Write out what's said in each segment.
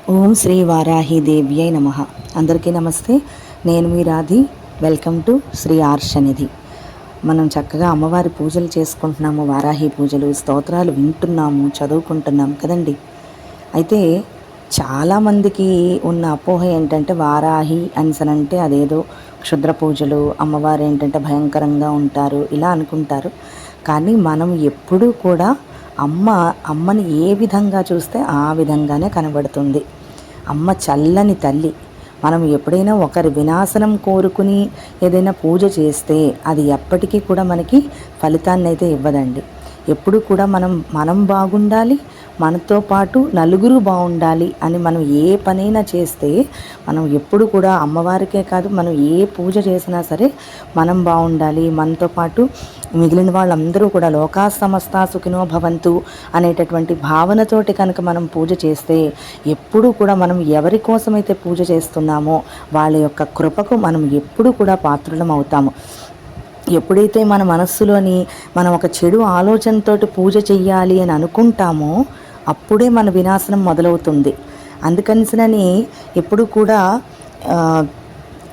ఓం శ్రీ వారాహి దేవ్యై నమః. అందరికీ నమస్తే. నేను మీ రాధి. Welcome to Shri Arshanidhi. మనం చక్కగా అమ్మవారి పూజలు చేసుకుంటున్నాము, వారాహి పూజలు, స్తోత్రాలు వింటున్నాము, చదువుకుంటున్నాము కదండి. అయితే చాలామందికి ఉన్న అపోహ ఏంటంటే వారాహి అనిసనంటే అదేదో క్షుద్ర పూజలు, అమ్మవారు ఏంటంటే భయంకరంగా ఉంటారు ఇలా అనుకుంటారు. కానీ మనం ఎప్పుడూ కూడా అమ్మని ఏ విధంగా చూస్తే ఆ విధంగానే కనబడుతుంది. అమ్మ చల్లని తల్లి. మనం ఎప్పుడైనా ఒకరి వినాశనం కోరుకుని ఏదైనా పూజ చేస్తే అది ఎప్పటికీ కూడా మనకి ఫలితాన్ని అయితే ఇవ్వదండి. ఎప్పుడు కూడా మనం బాగుండాలి, మనతో పాటు నలుగురు బాగుండాలి అని మనం ఏ పనైనా చేస్తే మనం ఎప్పుడు కూడా అమ్మవారికే కాదు, మనం ఏ పూజ చేసినా సరే మనం బాగుండాలి, మనతో పాటు మిగిలిన వాళ్ళందరూ కూడా లోకా సమస్తా సుఖినో భవంతు అనేటటువంటి భావనతోటి కనుక మనం పూజ చేస్తే ఎప్పుడు కూడా మనం ఎవరి కోసమైతే పూజ చేస్తున్నామో వాళ్ళ యొక్క కృపకు మనం ఎప్పుడు కూడా పాత్రులం అవుతాము. ఎప్పుడైతే మన మనస్సులోని మనం ఒక చెడు ఆలోచనతో పూజ చెయ్యాలి అని అనుకుంటామో అప్పుడే మన వినాశనం మొదలవుతుంది. అందుకనిసనని ఎప్పుడు కూడా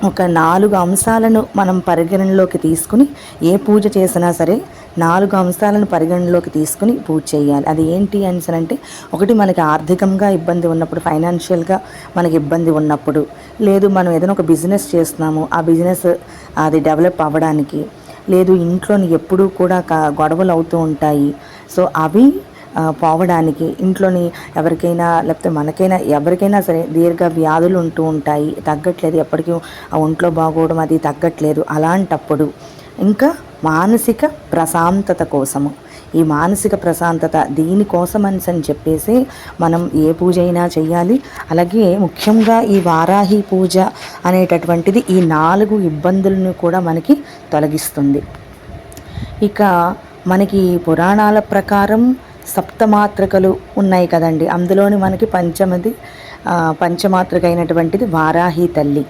ఒక 4 అంశాలను మనం పరిగణనలోకి తీసుకుని ఏ పూజ చేసినా సరే 4 అంశాలను పరిగణనలోకి తీసుకుని పూజ చేయాలి. అది ఏంటి అంటే, ఒకటి మనకి ఆర్థికంగా ఇబ్బంది ఉన్నప్పుడు, ఫైనాన్షియల్గా మనకి ఇబ్బంది ఉన్నప్పుడు, లేదు మనం ఏదైనా ఒక బిజినెస్ చేస్తున్నాము, ఆ బిజినెస్ అది డెవలప్ అవ్వడానికి, లేదు ఇంట్లోని ఎప్పుడూ కూడా గొడవలు అవుతూ ఉంటాయి, సో అవి పోవడానికి, ఇంట్లోని ఎవరికైనా లేకపోతే మనకైనా ఎవరికైనా సరే దీర్ఘ వ్యాధులు ఉంటూ ఉంటాయి, తగ్గట్లేదు, ఎప్పటికీ ఆ ఒంట్లో బాగోవడం అది తగ్గట్లేదు, అలాంటప్పుడు ఇంకా మానసిక ప్రశాంతత కోసము, ఈ మానసిక ప్రశాంతత దీనికోసం అని చెప్పేసి మనం ఏ పూజ అయినా చేయాలి. అలాగే ముఖ్యంగా ఈ వారాహి పూజ అనేటటువంటిది ఈ 4 ఇబ్బందులను కూడా మనకి తొలగిస్తుంది. ఇక మనకి పురాణాల ప్రకారం సప్తమాతృకలు ఉన్నాయి కదండి. అందులోని మనకి పంచమాతృక అయినటువంటిది వారాహి తల్లి.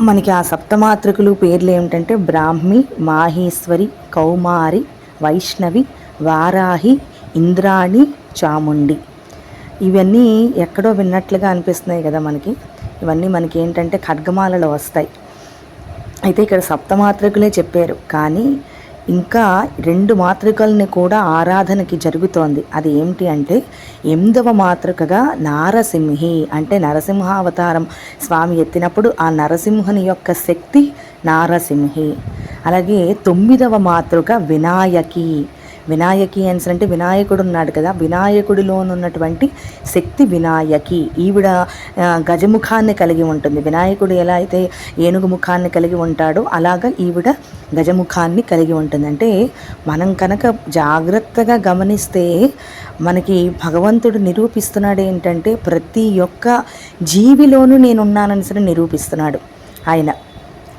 మనకి ఆ సప్తమాతృకలు పేర్లు ఏమిటంటే బ్రాహ్మి, మాహేశ్వరి, కౌమారి, వైష్ణవి, వారాహి, ఇంద్రాణి, చాముండి. ఇవన్నీ ఎక్కడో విన్నట్లుగా అనిపిస్తున్నాయి కదా మనకి. ఇవన్నీ మనకి ఏంటంటే ఖడ్గమాలలో వస్తాయి. అయితే ఇక్కడ సప్తమాతృకలే చెప్పారు, కానీ ఇంకా 2 మాతృకల్ని కూడా ఆరాధనకి జరుగుతోంది. అది ఏమిటి అంటే 8వ మాతృకగా నారసింహి, అంటే నరసింహావతారం స్వామి ఎత్తినప్పుడు ఆ నరసింహుని యొక్క శక్తి నారసింహి. అలాగే 9వ మాతృక వినాయకి. వినాయకి అంటే వినాయకుడు ఉన్నాడు కదా, వినాయకుడిలోనున్నటువంటి శక్తి వినాయకి. ఈవిడ గజముఖాన్ని కలిగి ఉంటుంది. వినాయకుడు ఎలా అయితే ఏనుగు ముఖాన్ని కలిగి ఉంటాడో అలాగా ఈవిడ గజముఖాన్ని కలిగి ఉంటుంది. అంటే మనం కనుక జాగ్రత్తగా గమనిస్తే మనకి భగవంతుడు నిరూపిస్తున్నాడు ఏంటంటే ప్రతి ఒక్క జీవిలోనూ నేనున్నానని సరే నిరూపిస్తున్నాడు ఆయన.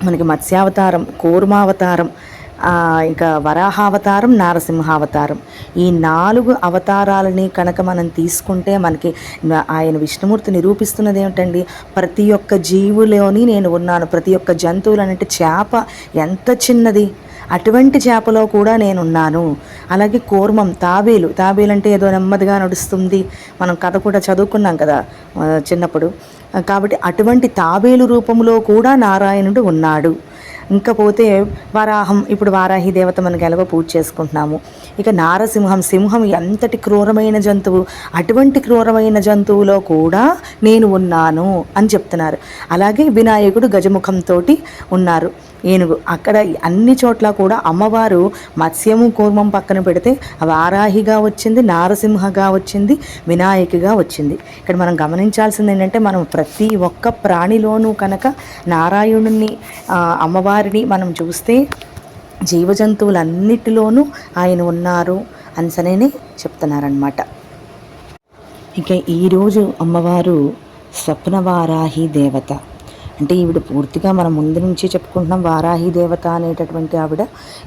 మనకి మత్స్యావతారం, కూర్మావతారం, ఇంకా వరాహావతారం, నారసింహావతారం, ఈ 4 అవతారాలని కనుక మనం తీసుకుంటే మనకి ఆయన విష్ణుమూర్తి నిరూపిస్తున్నది ఏమిటండి, ప్రతి ఒక్క జీవులోని నేను ఉన్నాను. ప్రతి ఒక్క జంతువులు అంటే చేప ఎంత చిన్నది, అటువంటి చేపలో కూడా నేనున్నాను. అలాగే కూర్మం, తాబేలు అంటే ఏదో నెమ్మదిగా నడుస్తుంది, మనం కథ కూడా చదువుకున్నాం కదా చిన్నప్పుడు. కాబట్టి అటువంటి తాబేలు రూపంలో కూడా నారాయణుడు ఉన్నాడు. ఇంకా పోతే వరాహం, ఇప్పుడు వారాహి దేవత మనకి ఎలాగో పూజ చేసుకుంటున్నాము. ఇక నారసింహం, సింహం ఎంతటి క్రూరమైన జంతువు, అటువంటి క్రూరమైన జంతువులో కూడా నేను ఉన్నాను అని చెప్తున్నారు. అలాగే వినాయకుడు గజముఖంతో ఉన్నారు, ఏనుగు. అక్కడ అన్ని చోట్ల కూడా అమ్మవారు మత్స్యము కూర్మం పక్కన పెడితే వారాహిగా వచ్చింది, నారసింహగా వచ్చింది, వినాయకిగా వచ్చింది. ఇక్కడ మనం గమనించాల్సింది ఏంటంటే మనం ప్రతి ఒక్క ప్రాణిలోనూ కనుక నారాయణుని అమ్మవారిని మనం చూస్తే జీవజంతువులన్నిటిలోనూ ఆయన ఉన్నారు అనిసనే చెప్తున్నారనమాట. ఇక ఈరోజు అమ్మవారు స్వప్నవారాహి దేవత. అంటే ఈవిడ పూర్తిగా మనం ముందు నుంచి చెప్పుకుంటున్నాం, వారాహి దేవత అనేటటువంటి ఆవిడ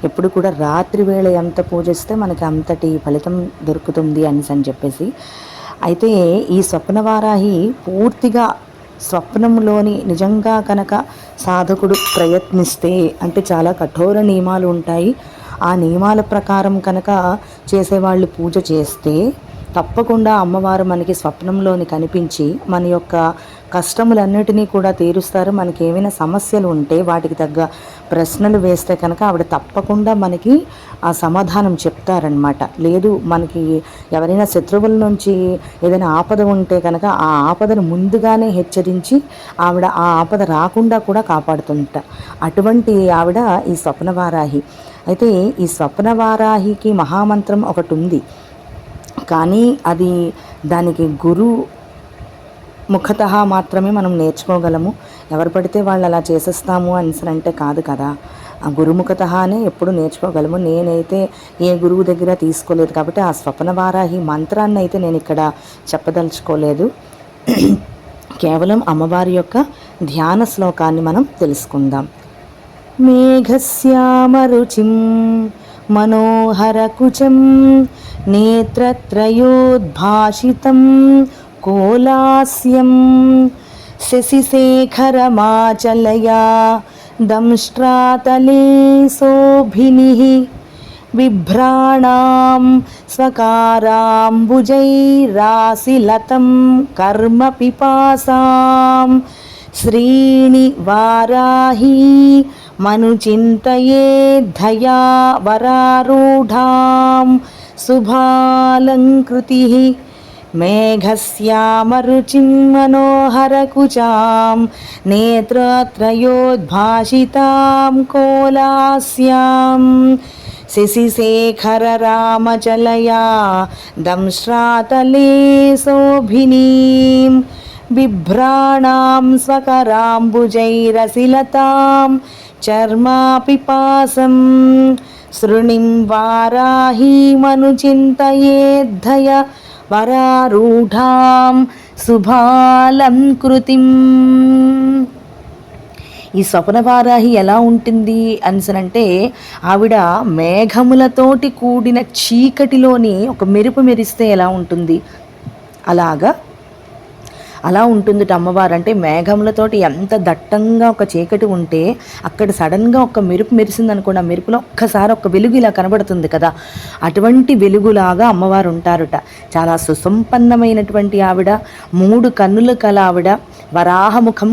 ఎప్పుడు కూడా రాత్రి వేళ ఎంత పూజిస్తే మనకి అంతటి ఫలితం దొరుకుతుంది అని చెప్పేసి. అయితే ఈ స్వప్నవారాహి పూర్తిగా స్వప్నంలోని నిజంగా కనుక సాధకుడు ప్రయత్నిస్తే, అంటే చాలా కఠోర నియమాలు ఉంటాయి, ఆ నియమాల ప్రకారం కనుక చేసేవాళ్ళు పూజ చేస్తే తప్పకుండా అమ్మవారు మనకి స్వప్నంలోని కనిపించి మన యొక్క కష్టములన్నిటినీ కూడా తీరుస్తారు. మనకి ఏమైనా సమస్యలు ఉంటే వాటికి తగ్గ ప్రశ్నలు వేస్తే కనుక ఆవిడ తప్పకుండా మనకి ఆ సమాధానం చెప్తారనమాట. లేదు మనకి ఎవరైనా శత్రువుల నుంచి ఏదైనా ఆపద ఉంటే కనుక ఆ ఆపదను ముందుగానే హెచ్చరించి ఆవిడ ఆ ఆపద రాకుండా కూడా కాపాడుతుంట. అటువంటి ఆవిడ ఈ స్వప్నవారాహి. అయితే ఈ స్వప్నవారాహికి మహామంత్రం ఒకటి ఉంది, కానీ అది దానికి గురు ముఖతః మాత్రమే మనం నేర్చుకోగలము. ఎవరు పడితే వాళ్ళు అలా చేసేస్తాము అంటే కాదు కదా. ఆ గురుముఖతఃనే ఎప్పుడు నేర్చుకోగలము. నేనైతే ఏ గురువు దగ్గర తీసుకోలేదు కాబట్టి ఆ స్వప్నవారాహి మంత్రాన్ని అయితే నేను ఇక్కడ చెప్పదలుచుకోలేదు. కేవలం అమ్మవారి యొక్క ధ్యాన శ్లోకాన్ని మనం తెలుసుకుందాం. మేఘశ్యామరుచిం మనోహరకుచం నేత్రత్రయోద్భాషితం కోలాస్యం శశిశేఖరమాచలయా దంష్ట్రాతలే శోభినిః బిభ్రాణాం స్వకారాంబుజైరాశిలతం కర్మ పిపాసాం శ్రీణి వారాహి మనుచింతయేద్ధయా వరారూఢాం శుభాలంకృతిః మేఘశ్యామరుచిం మనోహరకుచాం నేత్రత్రయోద్భాషితాం కోలాస్యాం శశిశేఖరరామచలయా దంశ్రాతలే శోభినీం బిభ్రాణాం స్వకరాంబుజైరసిలతాం చర్మాపిపాసం శృణిం వారాహీమనుచింతయేద్ధయ వరారూఢాం శుభాలంకృతిం. ఈ స్వప్నవారాహి ఎలా ఉంటుంది అనిసనంటే ఆవిడ మేఘములతోటి కూడిన చీకటిలోని ఒక మెరుపు మెరిస్తే ఎలా ఉంటుంది అలా ఉంటుంది అమ్మవారు. అంటే మేఘములతోటి ఎంత దట్టంగా ఒక చీకటి ఉంటే అక్కడ సడన్గా ఒక మెరుపు మెరిసింది అనుకోండి, ఆ మెరుపులో ఒక్కసారి ఒక వెలుగు ఇలా కనబడుతుంది కదా, అటువంటి వెలుగులాగా అమ్మవారు ఉంటారుట. చాలా సుసంపన్నమైనటువంటి ఆవిడ, 3 కన్నులు కల ఆవిడ, వరాహముఖం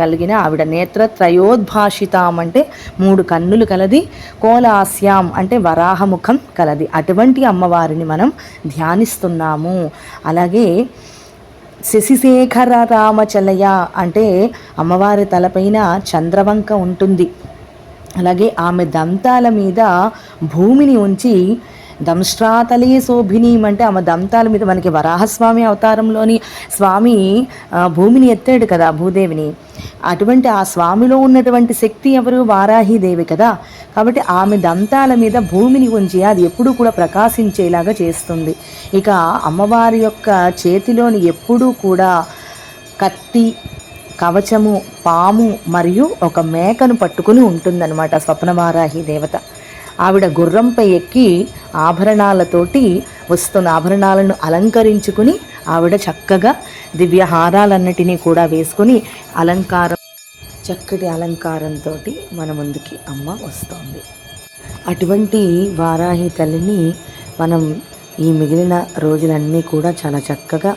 కలిగిన ఆవిడ, నేత్రత్రయోద్భాషితాం అంటే 3 కన్నులు కలది, కోలాస్యాం అంటే వరాహముఖం కలది. అటువంటి అమ్మవారిని మనం ధ్యానిస్తున్నాము. అలాగే శశిశేఖర రామచలయ అంటే అమ్మవారి తలపైన చంద్రవంక ఉంటుంది. అలాగే ఆమె దంతాల మీద భూమిని ఉంచి దంష్ట్రాతలే శోభినీం అంటే ఆమె దంతాల మీద మనకి వరాహస్వామి అవతారంలోని స్వామి భూమిని ఎత్తాడు కదా, భూదేవిని. అటువంటి ఆ స్వామిలో ఉన్నటువంటి శక్తి ఎవరు? వారాహీదేవి కదా. కాబట్టి ఆమె దంతాల మీద భూమిని ఉంచి అది ఎప్పుడూ కూడా ప్రకాశించేలాగా చేస్తుంది. ఇక అమ్మవారి యొక్క చేతిలోని ఎప్పుడూ కూడా కత్తి, కవచము, పాము మరియు ఒక మేకను పట్టుకుని ఉంటుందన్నమాట స్వప్నవారాహి దేవత. ఆవిడ గుర్రంపై ఎక్కి ఆభరణాలతోటి వస్తున్న ఆభరణాలను అలంకరించుకుని ఆవిడ చక్కగా దివ్యహారాలన్నిటినీ కూడా వేసుకుని చక్కటి అలంకారంతో మన ముందుకి అమ్మ వస్తుంది. అటువంటి వారాహి తల్లిని మనం ఈ మిగిలిన రోజులన్నీ కూడా చాలా చక్కగా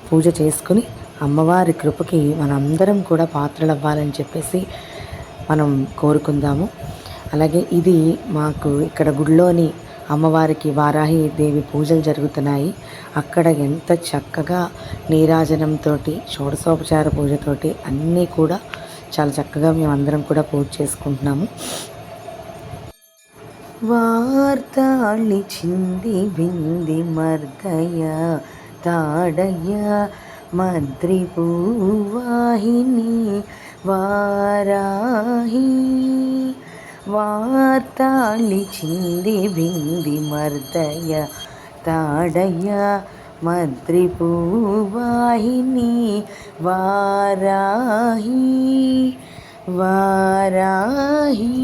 పూజ చేసుకుని అమ్మవారి కృపకి మనందరం కూడా పాత్రలవ్వాలని చెప్పేసి మనం కోరుకుందాము. అలాగే ఇది మాకు ఇక్కడ గుడిలోని అమ్మవారికి వారాహి దేవి పూజలు జరుగుతున్నాయి. అక్కడ ఎంత చక్కగా నీరాజనంతో, షోడశోపచార పూజతోటి అన్నీ కూడా చాలా చక్కగా మేమందరం కూడా పూజ చేసుకుంటున్నాము. వార్తాళి చింది బింది మర్దయ తాడయ మద్రిపూవాహిని వారాహి వార్తాళి చింది బింది మర్దయ తాడయ మద్రిపూవాహిని వారాహి వారాహి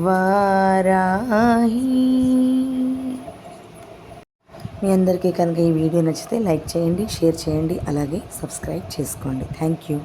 వారాహి. మీ అందరికీ కనుక ఈ వీడియో నచ్చితే లైక్ చేయండి, షేర్ చేయండి, అలాగే సబ్స్క్రైబ్ చేసుకోండి. Thank you.